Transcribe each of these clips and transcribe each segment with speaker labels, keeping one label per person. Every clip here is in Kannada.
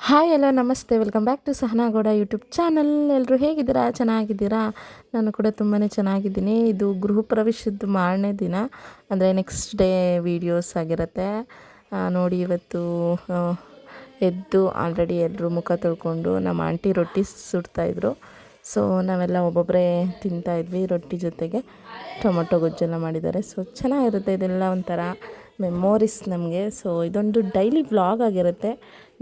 Speaker 1: ಹಾಯ್ ಹಲೋ ನಮಸ್ತೆ, welcome back to Sahana Gowda YouTube channel. ಎಲ್ಲರೂ ಹೇಗಿದ್ದೀರಾ? ಚೆನ್ನಾಗಿದ್ದೀರಾ? ನಾನು ಕೂಡ ತುಂಬಾ ಚೆನ್ನಾಗಿದ್ದೀನಿ. ಇದು ಗೃಹ ಪ್ರವೇಶದ ಮಾರನೇ ದಿನ, ಅಂದರೆ ನೆಕ್ಸ್ಟ್ ಡೇ ವೀಡಿಯೋಸ್ ಆಗಿರುತ್ತೆ ನೋಡಿ. ಇವತ್ತು ಎದ್ದು ಆಲ್ರೆಡಿ ಎಲ್ಲರೂ ಮುಖ ತೊಳ್ಕೊಂಡು ನಮ್ಮ ಆಂಟಿ ರೊಟ್ಟಿ ಸುಡ್ತಾಯಿದ್ರು. ಸೊ ನಾವೆಲ್ಲ ಒಬ್ಬೊಬ್ಬರೇ ತಿಂತಾಯಿದ್ವಿ. ರೊಟ್ಟಿ ಜೊತೆಗೆ ಟೊಮೊಟೊ ಗೊಜ್ಜೆಲ್ಲ ಮಾಡಿದ್ದಾರೆ. ಸೊ ಚೆನ್ನಾಗಿರುತ್ತೆ, ಇದೆಲ್ಲ ಒಂಥರ ಮೆಮೊರೀಸ್ ನಮಗೆ. ಸೊ ಇದೊಂದು ಡೈಲಿ ವ್ಲಾಗ್ ಆಗಿರುತ್ತೆ,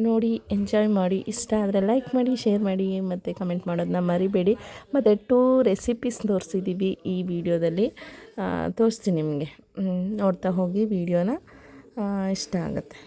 Speaker 1: ನೋಡಿ ಎಂಜಾಯ್ ಮಾಡಿ. ಇಷ್ಟ ಆದರೆ ಲೈಕ್ ಮಾಡಿ, ಶೇರ್ ಮಾಡಿ ಮತ್ತು ಕಮೆಂಟ್ ಮಾಡೋದನ್ನ ಮರಿಬೇಡಿ. ಮತ್ತು 2 ರೆಸಿಪೀಸ್ ತೋರಿಸಿದ್ದೀವಿ ಈ ವಿಡಿಯೋದಲ್ಲಿ, ತೋರಿಸ್ತೀನಿ ನಿಮಗೆ. ನೋಡ್ತಾ ಹೋಗಿ ವಿಡಿಯೋನ, ಇಷ್ಟ ಆಗುತ್ತೆ.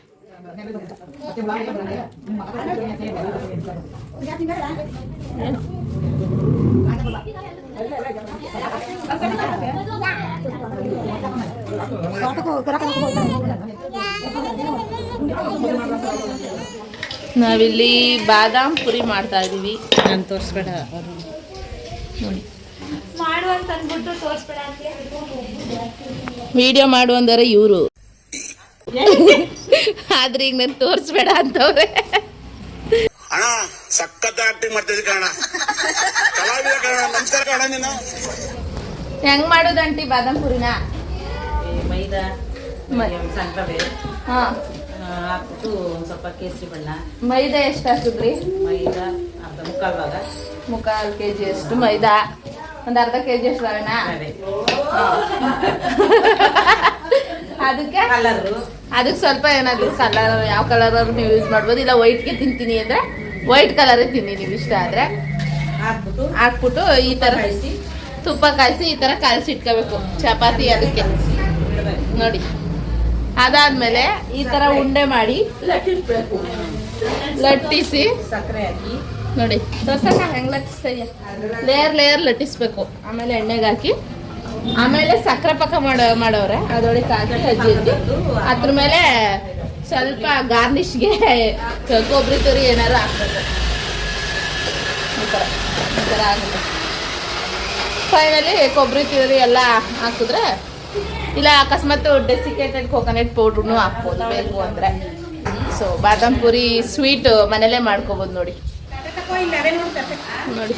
Speaker 1: ನಾವಿಲ್ಲಿ ಬಾದಾಮ್ ಪುರಿ ಮಾಡ್ತಾ ಇದ್ದೀವಿ.
Speaker 2: ನಾನು ತೋರಿಸ್ಬೇಡ
Speaker 1: ನೋಡಿ, ವಿಡಿಯೋ ಮಾಡು ಅಂದರೆ ಇವರು, ಆದ್ರೆ ಈಗ ನಾನು ತೋರಿಸ್ಬೇಡ ಅಂತವ್ರೆ.
Speaker 3: ಅಣ್ಣ ಸಖತ್ ಆಕ್ಟಿಂಗ್ ಮಾಡ್ತಿದ್ದೆ ಕಣ, ಕಲಾವಿದ ಕಣ. ನಮಸ್ಕಾರ ಕಣ. ನೀನು
Speaker 1: ಹೆಂಗ್ ಮಾಡೋದು ಆಂಟಿ ಬಾದಾಮ್ ಪುರಿನ?
Speaker 2: ಮೈದಾ ಸಣ್ಣ
Speaker 1: ಹಾಂ
Speaker 2: ಹಾಕ್ಬಿಟ್ಟು ಒಂದು ಸ್ವಲ್ಪ ಕೇಸರಿ ಬಣ್ಣ.
Speaker 1: ಮೈದಾ ಎಷ್ಟು ಹಾಕಿದ್ರಿ?
Speaker 2: ಮೈದಾ ಮುಕ್ಕಾಲು ಭಾಗ,
Speaker 1: ಮುಕ್ಕಾಲು ಕೆಜಿ ಅಷ್ಟು ಮೈದಾ. ಒಂದು ಅರ್ಧ ಕೆಜಿ ಅಷ್ಟು ರವೆನಾ? ಅದಕ್ಕೆ ಅದಕ್ಕೆ ಸ್ವಲ್ಪ ಏನಾದ್ರು ಕಲರ್, ಯಾವ ಕಲರ್ ನೀವು ಯೂಸ್ ಮಾಡ್ಬೋದು. ಇಲ್ಲ ವೈಟ್ಗೆ ತಿಂತೀನಿ ಅಂದರೆ ವೈಟ್ ಕಲರೇ ತಿನ್ನಿ ನೀವು ಇಷ್ಟ ಆದರೆ. ಹಾಕ್ಬಿಟ್ಟು ಈ ಥರ ತುಪ್ಪ ಕಾಯಿಸಿ ಈ ಥರ ಕಾಯಿಸಿ ಇಟ್ಕೋಬೇಕು ಚಪಾತಿ ಅದಕ್ಕೆ ನೋಡಿ. ಅದಾದ್ಮೇಲೆ ಈ ಥರ ಉಂಡೆ ಮಾಡಿ ಲಟ್ಟಿಸಿ
Speaker 2: ಸಕ್ಕರೆ ಹಾಕಿ
Speaker 1: ನೋಡಿ. ತೋರ್ಸಕ್ಕ ಹೆಂಗೆ ಲಟ್ಟಿಸ್ತಾ ಇದೆಯಾ? ಲೇಯರ್ ಲಟ್ಟಿಸ್ಬೇಕು. ಆಮೇಲೆ ಎಣ್ಣೆಗೆ ಹಾಕಿ, ಆಮೇಲೆ ಸಕ್ಕರೆ ಪಾಕ ಮಾಡೋರೆ ಅದೊಳಗೆ ಹಾಕಿ ಅಜ್ಜಿ ಅದ್ರ ಮೇಲೆ ಸ್ವಲ್ಪ ಗಾರ್ನಿಷ್ಗೆ ಕೊಬ್ಬರಿ ತುರಿ ಏನಾದ್ರು ಹಾಕ್ಬೇಕು. ಈ ಥರ ಆಗುತ್ತೆ. ಫೈನಲಿ ಕೊಬ್ಬರಿ ತುರಿ ಎಲ್ಲ ಹಾಕಿದ್ರೆ, ಇಲ್ಲ ಅಕಸ್ಮಾತ್ ಡೆಸಿಕೇಟೆಡ್ ಕೋಕೋನಟ್ ಪೌಡ್ರೂ ಹಾಕ್ಬೋದು ಬೇಕು ಅಂದರೆ. ಸೊ ಬಾದಾಮ್ ಪುರಿ ಸ್ವೀಟ್ ಮನೇಲೇ ಮಾಡ್ಕೋಬೋದು ನೋಡಿ. ನೋಡಿ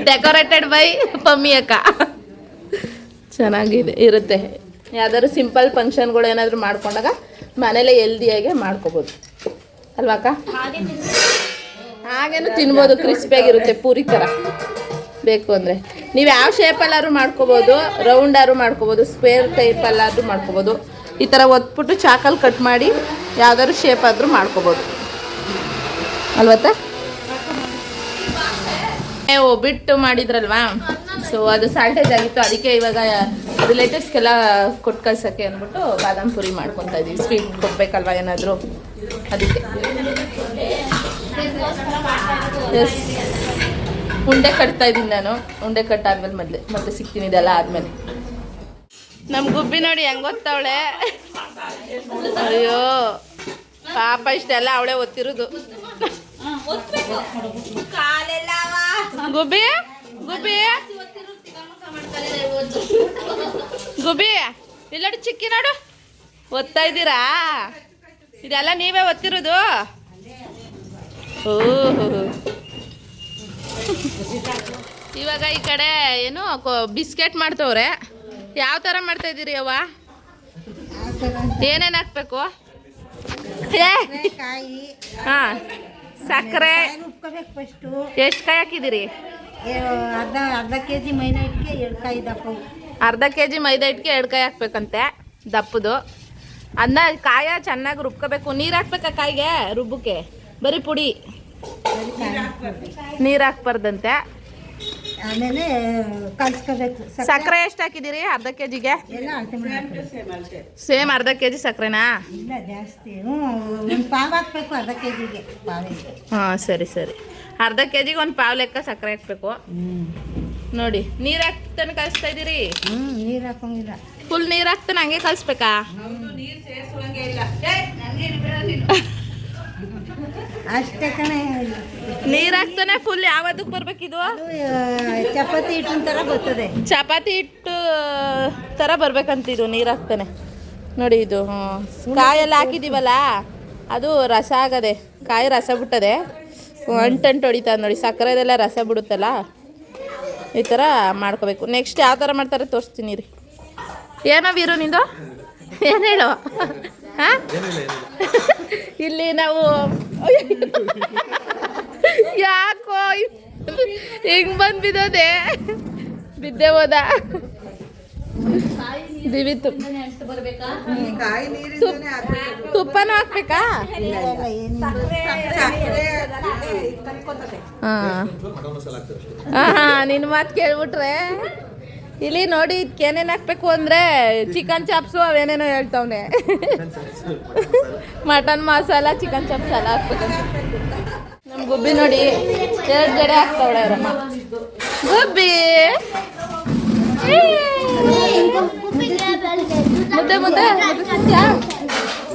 Speaker 1: ಡೆಕೋರೇಟೆಡ್ ಬೈ ಪಮ್ಮಿ ಅಕ್ಕ. ಚೆನ್ನಾಗಿದೆ ಇರುತ್ತೆ. ಯಾವ್ದಾದ್ರು ಸಿಂಪಲ್ ಫಂಕ್ಷನ್ಗಳು ಏನಾದರೂ ಮಾಡ್ಕೊಂಡಾಗ ಮನೇಲೆ ಹೆಲ್ದಿಯಾಗೆ ಮಾಡ್ಕೋಬೋದು ಅಲ್ವಾ ಅಕ್ಕ? ಹಾಗೇನು ತಿನ್ಬೋದು, ಕ್ರಿಸ್ಪಿಯಾಗಿರುತ್ತೆ ಪೂರಿ ಥರ. ಬೇಕು ಅಂದರೆ ನೀವು ಯಾವ ಶೇಪಲ್ಲಾದ್ರೂ ಮಾಡ್ಕೋಬೋದು, ರೌಂಡಾದ್ರೂ ಮಾಡ್ಕೋಬೋದು, ಸ್ಕ್ವೇರ್ ಟೈಪಲ್ಲಾದ್ರೂ ಮಾಡ್ಕೋಬೋದು. ಈ ಥರ ಒತ್ಬಿಟ್ಟು ಚಾಕಲ್ಲಿ ಕಟ್ ಮಾಡಿ ಯಾವ್ದಾದ್ರು ಶೇಪ್ ಆದರೂ ಮಾಡ್ಕೋಬೋದು ಅಲ್ವತ್ತ? ಒಬ್ಬಿಟ್ಟು ಮಾಡಿದ್ರಲ್ವಾ, ಸೊ ಅದು ಸಾಲ್ಟೇಜ್ ಆಗಿತ್ತು. ಅದಕ್ಕೆ ಇವಾಗ ರಿಲೇಟಿವ್ಸ್ಗೆಲ್ಲ ಕೊಟ್ಟು ಕಳ್ಸೋಕ್ಕೆ ಅಂದ್ಬಿಟ್ಟು ಬಾದಾಮ್ ಪುರಿ ಮಾಡ್ಕೊತಾ ಇದ್ದೀವಿ. ಸ್ವೀಟ್ ಕೊಡ್ಬೇಕಲ್ವ ಏನಾದರೂ, ಅದಕ್ಕೆ. ಎಸ್, ಉಂಡೆ ಕಟ್ತಾ ಇದ್ದೀನಿ ನಾನು. ಉಂಡೆ ಕಟ್ಟಾದ್ಮೇಲೆ ಮತ್ತೆ ಸಿಗ್ತೀನಿ ಇದೆಲ್ಲ ಆದಮೇಲೆ. ನಮ್ಮ ಗುಬ್ಬಿ ನೋಡಿ ಹೆಂಗೆ ಓದ್ತಾವಳೆ. ಅಯ್ಯೋ ಪಾಪ, ಇಷ್ಟೆಲ್ಲ ಅವಳೇ ಓದ್ತಿರೋದು. ಗುಬ್ಬಿ ಗುಬ್ಬಿ ಗುಬ್ಬಿ ಇಲ್ಲಡಿ ಚಿಕ್ಕಿ ನೋಡು, ಓದ್ತಾ ಇದ್ದೀರಾ? ಇದೆಲ್ಲ ನೀವೇ ಓದ್ತಿರೋದು? ಓಹೋ, ಇವಾಗ ಈ ಕಡೆ ಏನು ಬಿಸ್ಕೆಟ್ ಮಾಡ್ತವ್ರೆ. ಯಾವ ಥರ ಮಾಡ್ತಾ ಇದ್ದೀರಿ ಅವ್ವ? ಏನೇನು ಹಾಕ್ಬೇಕು? ಹಾಂ, ಸಕ್ಕರೆ ಎಷ್ಟು ಕಾಯಿ ಹಾಕಿದ್ದೀರಿ?
Speaker 4: ಅರ್ಧ ಕೆಜಿ ಮೈದಾ ಹಿಟ್ಟಿಗೆ 2 ಕಾಯಿ ದಪ್ಪ.
Speaker 1: ಅರ್ಧ ಕೆಜಿ ಮೈದಾ ಹಿಟ್ಟಿಗೆ 2 ಕಾಯಿ ಹಾಕ್ಬೇಕಂತೆ ದಪ್ಪದು. ಅದನ್ನ ಕಾಯ ಚೆನ್ನಾಗಿ ರುಬ್ಕೋಬೇಕು. ನೀರು ಹಾಕ್ಬೇಕಾ ಕಾಯಿಗೆ ರುಬ್ಬಕ್ಕೆ? ಬರೀ ಪುಡಿ, ನೀರು ಹಾಕ್ಬಾರ್ದಂತೆ.
Speaker 4: ಆಮೇಲೆ ಕಲ್ಸ್ಕೋಬೇಕು.
Speaker 1: ಸಕ್ಕರೆ ಎಷ್ಟು ಹಾಕಿದ್ದೀರಿ ಅರ್ಧ ಕೆಜಿಗೆ? ಸೇಮ್ ಅರ್ಧ ಕೆಜಿ ಸಕ್ಕರೆನಾ?
Speaker 4: ಇಲ್ಲ ಜಾಸ್ತಿ, ಒಂದು ಪಾವ್ ಹಾಕ್ಬೇಕು ಅರ್ಧ ಕೆಜಿಗೆ.
Speaker 1: ಹಾಂ ಸರಿ ಸರಿ, ಅರ್ಧ ಕೆಜಿಗೆ 1 ಪಾವ್ ಲೆಕ್ಕ ಸಕ್ಕರೆ ಹಾಕ್ಬೇಕು ನೋಡಿ. ನೀರು ಹಾಕ್ತಾನೆ ಕಲಿಸ್ತಾ ಇದ್ದೀರಿ?
Speaker 4: ನೀರು ಹಾಕೋಂಗಿಲ್ಲ,
Speaker 1: ಫುಲ್ ನೀರು ಹಾಕ್ತಾನೆ ಹಂಗೆ ಕಲಿಸ್ಬೇಕಾ?
Speaker 4: ಅಷ್ಟೇ ಕಣೆ.
Speaker 1: ನೀರು ಹಾಕ್ತಾನೆ ಫುಲ್ ಯಾವದಕ್ಕೆ ಬರ್ಬೇಕಿದು?
Speaker 4: ಅದು ಚಪಾತಿ ಹಿಟ್ಟಿನ ಥರ ಬರ್ತದೆ.
Speaker 1: ಚಪಾತಿ ಹಿಟ್ಟು ಥರ ಬರ್ಬೇಕಂತಿದು ನೀರು ಹಾಕ್ತಾನೆ ನೋಡಿ. ಇದು ಕಾಯೆಲ್ಲ ಹಾಕಿದ್ದೀವಲ್ಲ ಅದು ರಸ ಆಗದೆ, ಕಾಯಿ ರಸ ಬಿಟ್ಟದೆ, ಅಂಟಂಟು ಹೊಡಿತದೆ ನೋಡಿ. ಸಕ್ಕರೆದೆಲ್ಲ ರಸ ಬಿಡುತ್ತಲ್ಲ, ಈ ಥರ ಮಾಡ್ಕೋಬೇಕು. ನೆಕ್ಸ್ಟ್ ಯಾವ ಥರ ಮಾಡ್ತಾರೆ ತೋರಿಸ್ತೀನಿ ರೀ. ಏನೋ ವೀರು ನಿಂದು ಏನು ಹೇಳು? ಹಾಂ, ಇಲ್ಲಿ ನಾವು ಯಾಕೋ ಹಿಂಗೆ ಬಂದು ಬಿದ್ದೋದೆ, ಬಿದ್ದೆ ಹೋದ. ದಿವಿತ್ತು ತುಪ್ಪನೂ ಹಾಕ್ಬೇಕಾ? ಹಾಂ, ನಿನ್ನ ಮಾತು ಕೇಳ್ಬಿಟ್ರೆ ಇಲ್ಲಿ ನೋಡಿ. ಇದಕ್ಕೆ ಏನೇನು ಹಾಕ್ಬೇಕು ಅಂದರೆ ಚಿಕನ್ ಚಾಪ್ಸು ಅವೇನೇನೋ ಹೇಳ್ತವನೆ. ಮಟನ್ ಮಸಾಲ, ಚಿಕನ್ ಚಾಪ್ಸ್ ಎಲ್ಲ ಹಾಕ್ಬೇಕಂತ. ನಮ್ಮ ಗುಬ್ಬಿ ನೋಡಿ 2 ಜಡೆ ಹಾಕ್ತಾವಳೆ ಅವರಮ್ಮ. ಗುಬ್ಬಿ ಮುದ್ದೆ ಮುದ್ದೆ ತಿಂತ್ಯಾ?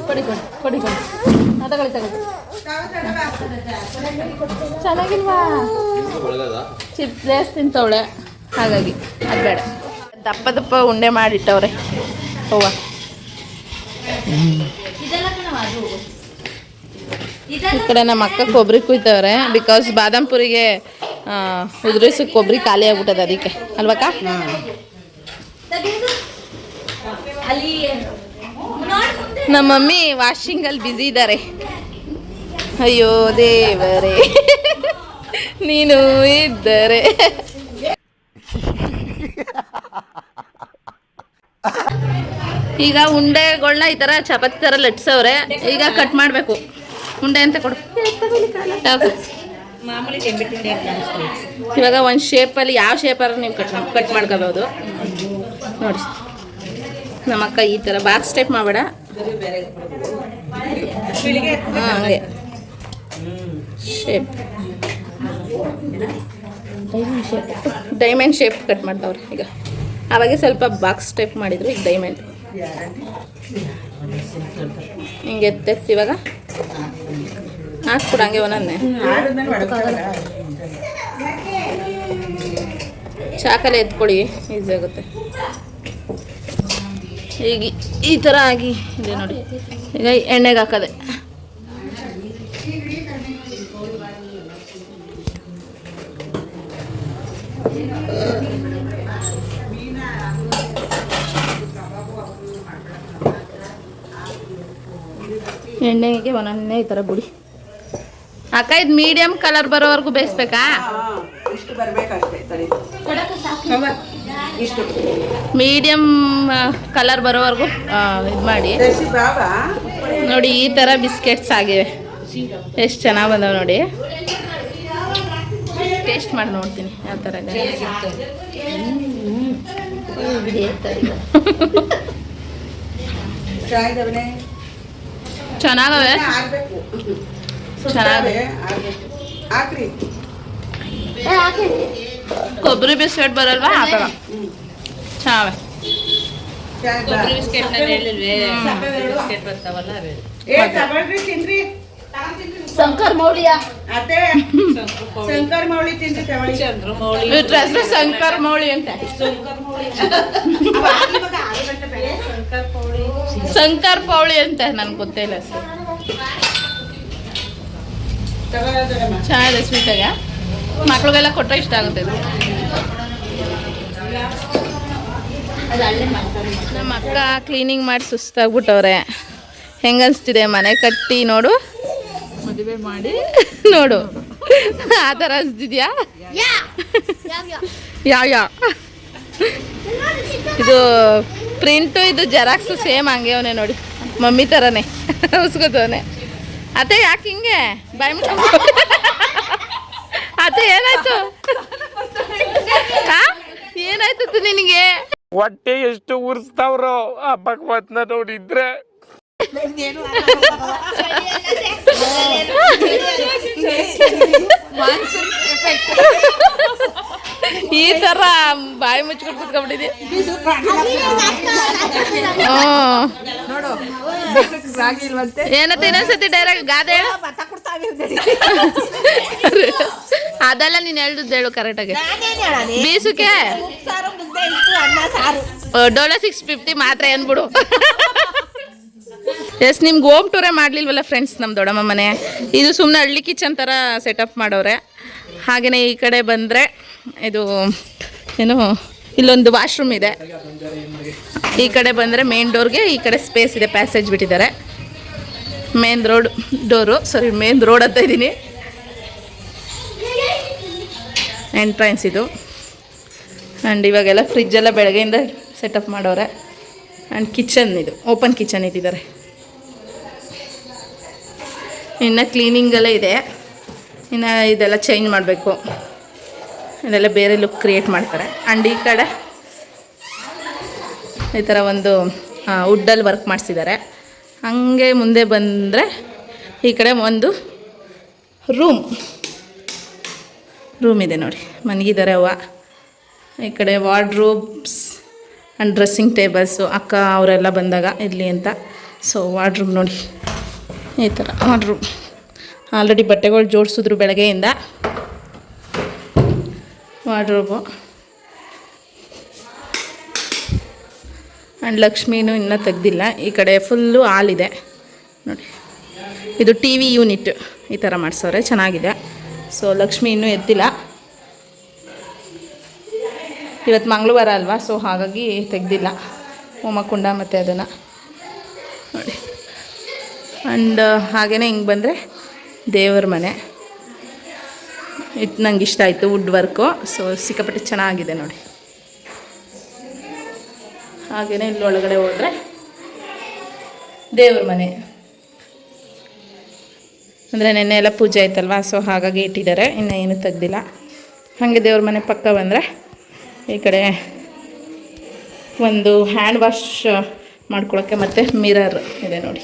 Speaker 1: ಕೊಡಿ ತಗೊಳ್ಳಿ. ಚೆನ್ನಾಗಿಲ್ವಾ? ಚಿಪ್ಸ್ ತಿಂತವಳೆ, ಹಾಗಾಗಿ ಅದು ಬೇಡ. ದಪ್ಪ ದಪ್ಪ ಉಂಡೆ ಮಾಡಿಟ್ಟವ್ರೆ ಅವ್ವ. ಈ ಕಡೆ ನಮ್ಮ ಅಕ್ಕ ಕೊಬ್ಬರಿ ಕುಯ್ತವ್ರೆ. ಬಿಕಾಸ್ ಬಾದಾಮ್ ಪುರಿಗೆ ಉದುರಿಸಿ ಕೊಬ್ಬರಿ ಖಾಲಿ ಆಗ್ಬಿಟ್ಟದೆ, ಅದಕ್ಕೆ ಅಲ್ವಕ್ಕ? ನಮ್ಮ ಮಮ್ಮಿ ವಾಷಿಂಗಲ್ಲಿ ಬ್ಯುಸಿ ಇದ್ದಾರೆ. ಅಯ್ಯೋ ದೇವರೇ, ನೀನು ಇದ್ದರೆ. ಈಗ ಉಂಡೆಗಳನ್ನ ಈ ಥರ ಚಪಾತಿ ಥರ ಲಟ್ಸವ್ರೆ. ಈಗ ಕಟ್ ಮಾಡಬೇಕು. ಉಂಡೆ ಅಂತ ಕೊಡು. ಇವಾಗ ಒಂದು ಶೇಪಲ್ಲಿ, ಯಾವ ಶೇಪಾರು ನೀವು ಕಟ್ ಮಾಡ್ಕೋಬೋದು ನೋಡಿ. ನಮ್ಮಕ್ಕ ಈ ಥರ ಬಾಕ್ಸ್ ಟೈಪ್ ಮಾಡಬೇಡ, ಹಾಗೆ ಶೇಪ್, ಡೈಮಂಡ್ ಶೇಪ್ ಕಟ್ ಮಾಡ್ತಾವ್ರೆ. ಈಗ ಅವಾಗೆ ಸ್ವಲ್ಪ ಬಾಕ್ಸ್ ಟೈಪ್ ಮಾಡಿದ್ರು, ಈಗ ಡೈಮಂಡ್ ಹಿಂಗೆ ಎತ್ತೆತ್ತಿ ಇವಾಗ ಹಾಕ್ಬಿಡು. ಹಂಗೆ ಒಂದೊಂದೇ ಚಾಕಲೆ ಎತ್ಕೊಳ್ಳಿ, ಈಸಿ ಆಗುತ್ತೆ. ಈಗ ಈ ಥರ ಆಗಿ ಇದೆ ನೋಡಿ. ಈಗ ಎಣ್ಣೆಗೆ ಹಾಕದೆ. ಎಣ್ಣೆಗೆ ಒಂದೊಂದೇ ಈ ಥರ ಬಿಡಿ. ಅಕ್ಕ, ಇದು ಮೀಡಿಯಮ್ ಕಲರ್ ಬರೋವರೆಗೂ ಬೇಯಿಸ್ಬೇಕಾ? ಮೀಡಿಯಮ್ ಕಲರ್ ಬರೋವರೆಗೂ ಇದು ಮಾಡಿ ನೋಡಿ. ಈ ಥರ ಬಿಸ್ಕೆಟ್ಸ್ ಆಗಿವೆ, ಎಷ್ಟು ಚೆನ್ನಾಗಿ ಬಂದವೆ ನೋಡಿ. ಟೇಸ್ಟ್ ಮಾಡಿ ನೋಡ್ತೀನಿ ಯಾವ ಥರ ಇದೆ. ಚೆನ್ನಾಗವೆ, ಚೆನ್ನಾಗಿ ಕೊಬ್ಬರಿ ಬಿಸ್ಕೆಟ್ ಬರಲ್ವಾ? ಆ ಥರ ಚೆನ್ನಾವೆ.
Speaker 2: ಕೊಬ್ಬರಿ ಬಿಸ್ಕೆಟ್ ಬಿಸ್ಕೆಟ್ ಬರ್ತಾವಲ್ಲ ಅವೇ.
Speaker 1: ಶಂಕರ್ ಮೌಳಿಯ
Speaker 4: ಶಂಕರ್ ಮೌಳಿ ತಿಂದು
Speaker 1: ಶಂಕರ್ ಮೌಳಿ ಅಂತ. ಶಂಕರ್ ಪೌಳಿ ಅಂತ ನನ್ಗೆ ಗೊತ್ತಿಲ್ಲ ಸರ್. ಚೆನ್ನಾಗಿದೆ, ಸ್ವೀಟಾಗ ಮಕ್ಳಿಗೆಲ್ಲ ಕೊಟ್ಟರೆ ಇಷ್ಟ ಆಗುತ್ತೆ ಇದು. ನಮ್ಮ ಅಕ್ಕ ಕ್ಲೀನಿಂಗ್ ಮಾಡಿ ಸುಸ್ತಾಗ್ಬಿಟ್ಟವ್ರೆ. ಹೆಂಗನ್ಸ್ತಿದೆ ಮನೆ ಕಟ್ಟಿ ನೋಡು, ಮದುವೆ ಮಾಡಿ ನೋಡು, ಆ ಥರ ಅನ್ಸ್ತಿದ್ಯಾ? ಯಾವ ಇದು ಪ್ರಿಂಟು, ಇದು ಜೆರಾಕ್ಸು ಸೇಮ್ ಹಂಗೆ ಅವನೇ ನೋಡಿ, ಮಮ್ಮಿ ಥರನೇ ಉಸ್ಕೋತವನೆ. ಅತ್ತೆ ಯಾಕೆ ಹಿಂಗೆ ಬಾಯ್ ಮುಟ್ಟ? ಅತ್ತೆ ಏನಾಯ್ತು? ಏನಾಯ್ತು ನಿನಗೆ?
Speaker 5: ಹೊಟ್ಟೆ ಎಷ್ಟು ಉರ್ಸ್ತಾವ್ರೋ ಆ ಭಗವತ್ನ ನೋಡಿದ್ರೆ.
Speaker 1: ಈ ತರ ಬಾಯಿ ಮುಚ್ಕೊಂಡು ಕೂತ್ಕೊಂಡ್ಬಿಟ್ಟಿದೆ. ಏನತ್ತೆ ಇನ್ನೊಂದ್ಸತಿ ಡೈರೆಕ್ಟ್ ಗಾದೆ ಹೇಳು. ಅದೆಲ್ಲ ನೀನ್ ಹೇಳು ಕರೆಕ್ಟಾಗಿ. ಬೀಸುಕೆ ಡೋಲೋ 650 ಮಾತ್ರ ಏನ್ಬಿಡು. ಎಸ್, ನಿಮ್ಗೆ ಹೋಮ್ ಟೂರೇ ಮಾಡಲಿಲ್ವಲ್ಲ ಫ್ರೆಂಡ್ಸ್ ನಮ್ಮ ದೊಡ್ಡಮ್ಮ ಮನೆ. ಇದು ಸುಮ್ಮನೆ ಹಳ್ಳಿ ಕಿಚನ್ ಥರ ಸೆಟಪ್ ಮಾಡೋರೆ. ಹಾಗೆಯೇ ಈ ಕಡೆ ಬಂದರೆ ಇದು ಏನು ಇಲ್ಲೊಂದು ವಾಶ್ರೂಮ್ ಇದೆ. ಈ ಕಡೆ ಬಂದರೆ ಮೇನ್ ಡೋರ್ಗೆ ಈ ಕಡೆ ಸ್ಪೇಸ್ ಇದೆ, ಪ್ಯಾಸೇಜ್ ಬಿಟ್ಟಿದ್ದಾರೆ. ಮೇನ್ ರೋಡ್ ಅಂತ ಇದ್ದೀನಿ. ಎಂಟ್ರೆನ್ಸ್ ಇದು. ಆ್ಯಂಡ್ ಇವಾಗೆಲ್ಲ ಫ್ರಿಜ್ಜೆಲ್ಲ ಬೆಳಗ್ಗೆಯಿಂದ ಸೆಟಪ್ ಮಾಡೋರೆ. ಆ್ಯಂಡ್ ಕಿಚನ್ ಇದು ಓಪನ್ ಕಿಚನ್ ಇಟ್ಟಿದ್ದಾರೆ. ಇನ್ನು ಕ್ಲೀನಿಂಗೆಲ್ಲ ಇದೆ. ಇನ್ನು ಇದೆಲ್ಲ ಚೇಂಜ್ ಮಾಡಬೇಕು. ಇದೆಲ್ಲ ಬೇರೆ ಲುಕ್ ಕ್ರಿಯೇಟ್ ಮಾಡ್ತಾರೆ. ಆ್ಯಂಡ್ ಈ ಕಡೆ ಈ ಥರ ಒಂದು ವುಡ್ಡಲ್ಲಿ ವರ್ಕ್ ಮಾಡಿಸಿದ್ದಾರೆ. ಹಾಗೆ ಮುಂದೆ ಬಂದರೆ ಈ ಕಡೆ ಒಂದು ರೂಮ್ ಇದೆ ನೋಡಿ, ಮನಗಿದ್ದಾರೆ ಅವ್ವ. ಈ ಕಡೆ ವಾರ್ಡ್ರೋಬ್ಸ್ ಆ್ಯಂಡ್ ಡ್ರೆಸ್ಸಿಂಗ್ ಟೇಬಲ್ಸು ಅಕ್ಕ ಅವರೆಲ್ಲ ಬಂದಾಗ ಇರಲಿ ಅಂತ. ಸೊ ವಾರ್ಡ್ರೂಮ್ ನೋಡಿ, ಈ ಥರ ವಾರ್ಡ್ರೂಮ್. ಆಲ್ರೆಡಿ ಬಟ್ಟೆಗಳು ಜೋಡಿಸಿದ್ರು ಬೆಳಗ್ಗೆಯಿಂದ. ವಾರ್ಡ್ರೋಬು ಆ್ಯಂಡ್ ಲಕ್ಷ್ಮೀನೂ ಇನ್ನೂ ತೆಗ್ದಿಲ್ಲ. ಈ ಕಡೆ ಫುಲ್ಲು ಹಾಲಿದೆ ನೋಡಿ. ಇದು ಟಿ ವಿ ಯೂನಿಟ್ ಈ ಥರ ಮಾಡಿಸೋರೆ, ಚೆನ್ನಾಗಿದೆ. ಸೊ ಲಕ್ಷ್ಮಿ ಇನ್ನೂ ಎದ್ದಿಲ್ಲ. ಇವತ್ತು ಮಂಗಳವಾರ ಅಲ್ವಾ, ಸೊ ಹಾಗಾಗಿ ತೆಗ್ದಿಲ್ಲ ಹೋಮಕುಂಡ ಮತ್ತು ಅದನ್ನು ನೋಡಿ. ಆ್ಯಂಡ್ ಹಾಗೆಯೇ ಹಿಂಗೆ ಬಂದರೆ ದೇವರ ಮನೆ. ಇದು ನಂಗೆ ಇಷ್ಟ ಆಯಿತು, ವುಡ್ ವರ್ಕು. ಸೊ ಸಿಕ್ಕಾಪಟ್ಟೆ ಚೆನ್ನಾಗಿದೆ ನೋಡಿ. ಹಾಗೆಯೇ ಇಲ್ಲಿ ಒಳಗಡೆ ಹೋದರೆ ದೇವ್ರ ಮನೆ. ಅಂದರೆ ನೆನ್ನೆ ಎಲ್ಲ ಪೂಜೆ ಆಯ್ತಲ್ವ, ಸೊ ಹಾಗಾಗಿ ಇಟ್ಟಿದ್ದಾರೆ, ಇನ್ನೂ ಏನೂ ತೆಗ್ದಿಲ್ಲ. ಹಾಗೆ ದೇವ್ರ ಮನೆ ಪಕ್ಕ ಬಂದರೆ ಈ ಕಡೆ ಒಂದು ಹ್ಯಾಂಡ್ ವಾಶ್ ಮಾಡ್ಕೊಳ್ಳೋಕ್ಕೆ ಮತ್ತು ಮಿರರ್ ಇದೆ ನೋಡಿ.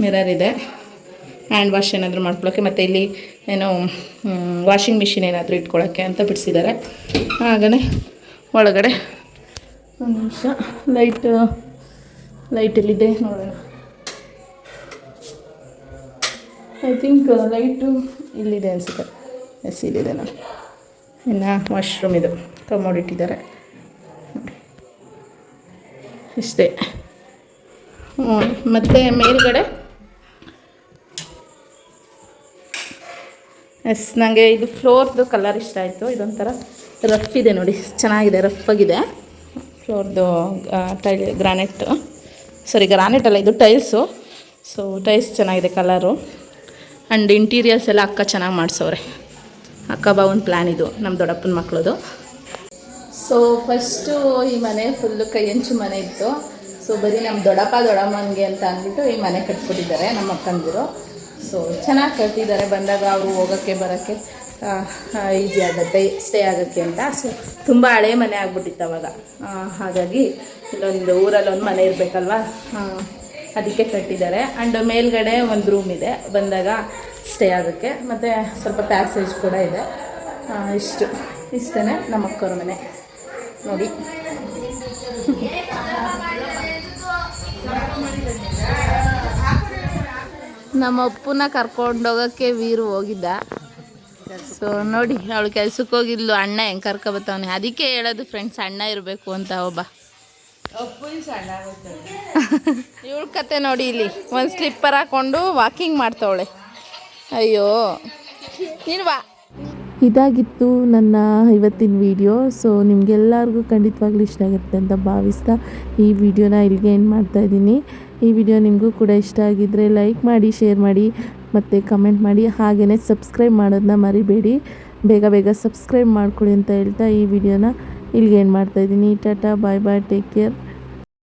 Speaker 1: ಮಿರರ್ ಇದೆ, ಹ್ಯಾಂಡ್ ವಾಶ್ ಏನಾದರೂ ಮಾಡ್ಕೊಳ್ಳೋಕ್ಕೆ, ಮತ್ತು ಇಲ್ಲಿ ಏನೋ ವಾಷಿಂಗ್ ಮಿಷಿನ್ ಏನಾದರೂ ಇಟ್ಕೊಳ್ಳೋಕ್ಕೆ ಅಂತ ಬಿಡಿಸಿದ್ದಾರೆ. ಹಾಗೆಯೇ ಒಳಗಡೆ ಒಂದು ನಿಮಿಷ ಲೈಟ್ ಎಲ್ಲಿದೆ ನೋಡೋಣ. ಐ ಥಿಂಕ್ ಲೈಟು ಇಲ್ಲಿದೆ ಅನಿಸುತ್ತೆ. ಎಸ್, ಇಲ್ಲಿದೆ ನೋಡಿ. ಇನ್ನು ವಾಶ್ರೂಮ್ ಇದು ಕಮೋಡ್ ಇಟ್ಟಿದ್ದಾರೆ ನೋಡಿ, ಇಷ್ಟೇ. ಮತ್ತು ಮೇಲ್ಗಡೆ ಎಸ್, ನನಗೆ ಇದು ಫ್ಲೋರ್ದು ಕಲರ್ ಇಷ್ಟ ಆಯಿತು. ಇದೊಂಥರ ರಫ್ ಇದೆ ನೋಡಿ, ಚೆನ್ನಾಗಿದೆ, ರಫಾಗಿದೆ ಫ್ಲೋರ್ದು. ಗ್ರಾನೈಟ್ ಅಲ್ಲ, ಇದು ಟೈಲ್ಸು. ಸೊ ಟೈಲ್ಸ್ ಚೆನ್ನಾಗಿದೆ ಕಲರು. ಆ್ಯಂಡ್ ಇಂಟೀರಿಯರ್ಸ್ ಎಲ್ಲ ಅಕ್ಕ ಚೆನ್ನಾಗಿ ಮಾಡಿಸೋರೆ. ಅಕ್ಕ ಬಾವನ ಪ್ಲ್ಯಾನ್ ಇದು, ನಮ್ಮ ದೊಡ್ಡಪ್ಪನ ಮಕ್ಕಳದು. ಸೊ ಫಸ್ಟು ಈ ಮನೆ ಫುಲ್ಲು ಕೈಯಂಚು ಮನೆ ಇತ್ತು. ಸೊ ಬರೀ ನಮ್ಮ ದೊಡ್ಡಮ್ಮನಿಗೆ ಅಂತ ಅಂದ್ಬಿಟ್ಟು ಈ ಮನೆ ಕಟ್ಕೊಟ್ಟಿದ್ದಾರೆ ನಮ್ಮ ಅಕ್ಕಂದಿರು. ಸೊ ಚೆನ್ನಾಗಿ ಕಟ್ಟಿದ್ದಾರೆ. ಬಂದಾಗ ಅವರು ಹೋಗೋಕ್ಕೆ ಬರೋಕ್ಕೆ ಈಸಿ ಆಗುತ್ತೆ, ಸ್ಟೇ ಆಗೋಕ್ಕೆ ಅಂತ. ಸೊ ತುಂಬ ಹಳೆ ಮನೆ ಆಗ್ಬಿಟ್ಟಿತ್ತು ಅವಾಗ. ಹಾಗಾಗಿ ಇಲ್ಲೊಂದು ಊರಲ್ಲಿ ಒಂದು ಮನೆ ಇರಬೇಕಲ್ವ, ಅದಕ್ಕೆ ಕಟ್ಟಿದ್ದಾರೆ. ಆ್ಯಂಡ್ ಮೇಲ್ಗಡೆ ಒಂದು ರೂಮ್ ಇದೆ, ಬಂದಾಗ ಸ್ಟೇ ಆಗೋಕ್ಕೆ. ಮತ್ತು ಸ್ವಲ್ಪ ಪ್ಯಾಸೇಜ್ ಕೂಡ ಇದೆ. ಇಷ್ಟೇ ನಮ್ಮ ಅಕ್ಕವ್ರ ಮನೆ ನೋಡಿ. ನಮ್ಮ ಅಪ್ಪನ ಕರ್ಕೊಂಡೋಗೋಕ್ಕೆ ವೀರು ಹೋಗಿದ್ದ. ಸೊ ನೋಡಿ, ಅವಳು ಕೆಲ್ಸಕ್ಕೆ ಹೋಗಿದ್ಲು, ಅಣ್ಣ ಹೆಂಗೆ ಕರ್ಕೊಬತ್ತವನೆ. ಅದಕ್ಕೆ ಹೇಳೋದು ಫ್ರೆಂಡ್ಸ್, ಅಣ್ಣ ಇರಬೇಕು ಅಂತ. ಒಬ್ಬ ಇವಳ ಕತೆ ನೋಡಿ, ಇಲ್ಲಿ ಒಂದು ಸ್ಲಿಪ್ಪರ್ ಹಾಕ್ಕೊಂಡು ವಾಕಿಂಗ್ ಮಾಡ್ತಾವಳೆ. ಅಯ್ಯೋ ನೀನು ಬಾ.
Speaker 6: ಇದಾಗಿತ್ತು ನನ್ನ ಇವತ್ತಿನ ವಿಡಿಯೋ. ಸೊ ನಿಮಗೆಲ್ಲರಿಗೂ ಖಂಡಿತವಾಗ್ಲೂ ಇಷ್ಟ ಆಗುತ್ತೆ ಅಂತ ಭಾವಿಸ್ತಾ ಈ ವಿಡಿಯೋನ ಇಲ್ಲಿಗೆ ಎಂಡ್ ಮಾಡ್ತಾಯಿದ್ದೀನಿ. ಈ ವಿಡಿಯೋ ನಿಮಗೂ ಕೂಡ ಇಷ್ಟ ಆಗಿದ್ದರೆ ಲೈಕ್ ಮಾಡಿ, ಶೇರ್ ಮಾಡಿ ಮತ್ತು ಕಮೆಂಟ್ ಮಾಡಿ. ಹಾಗೆಯೇ ಸಬ್ಸ್ಕ್ರೈಬ್ ಮಾಡೋದನ್ನ ಮರಿಬೇಡಿ. ಬೇಗ ಸಬ್ಸ್ಕ್ರೈಬ್ ಮಾಡ್ಕೊಳ್ಳಿ ಅಂತ ಹೇಳ್ತಾ ಈ ವಿಡಿಯೋನ ಇಲ್ಲಿಗೆ ಎಂಡ್ ಮಾಡ್ತಾಯಿದ್ದೀನಿ. ಟಾಟಾ, ಬಾಯ್ ಬಾಯ್, ಟೇಕ್ ಕೇರ್.